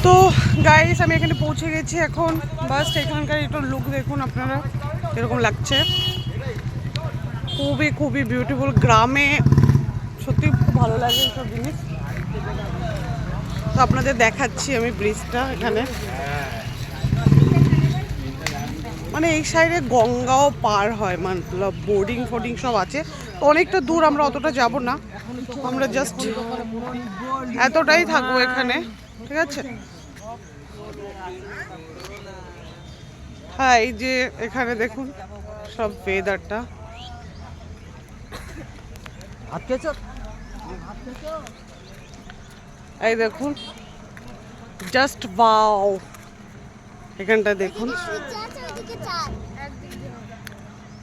তো গাইস আমি এখানে পৌঁছে গেছি এখন। বাস এখানকার একটু লুক দেখুন আপনারা এরকম লাগছে, খুবই খুবই বিউটিফুল। গ্রামে সত্যি খুব ভালো লাগে এইসব জিনিস। তো আপনাদের দেখাচ্ছি আমি ব্রিজটা এখানে, মানে এই সাইডে গঙ্গাও পার হয়, মতলব বোর্ডিং ফোর্ডিং সব আছে। তো অনেকটা দূর, আমরা অতটা যাব না, আমরা জাস্ট এতটাই থাকবো এখানে, ঠিক আছে। হ্যাঁ এই যে এখানে দেখুন সব ওয়েদারটা, এই দেখুন জাস্ট ওয়াও। এখানটা দেখুন,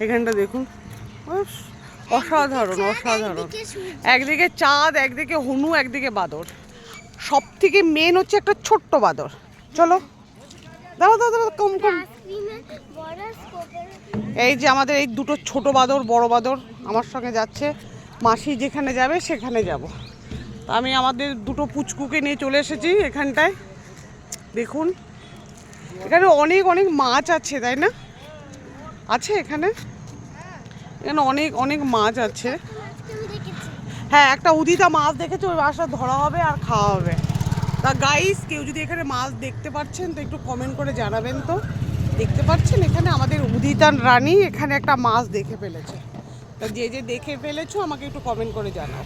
এখানটা দেখুন, অসাধারণ অসাধারণ। একদিকে চাঁদ, একদিকে হনু, একদিকে বাদর। সব থেকে মেন হচ্ছে একটা ছোট্ট বাদর। চলো দাঁড়াও দাঁড়াও দাঁড়াও, কম কম। এই যে আমাদের এই দুটো ছোট বাদর, বড় বাদর আমার সঙ্গে যাচ্ছে। মাসি যেখানে যাবে সেখানে যাব। আমি আমাদের দুটো পুচকুকে নিয়ে চলে এসেছি এখানটায়। দেখুন এখানে অনেক অনেক মাছ আছে, তাই না? আছে এখানে, এখানে অনেক অনেক মাছ আছে। হ্যাঁ একটা উদিতা মাছ দেখেছি, ওই মাছটা ধরা হবে আর খাওয়া হবে। তা গাইস কেউ যদি এখানে মাছ দেখতে পাচ্ছেন তো একটু কমেন্ট করে জানাবেন। তো দেখতে পাচ্ছেন এখানে আমাদের উদিতান রানী এখানে একটা মাছ দেখে ফেলেছে। তা যে যে দেখে ফেলেছো আমাকে একটু কমেন্ট করে জানাও।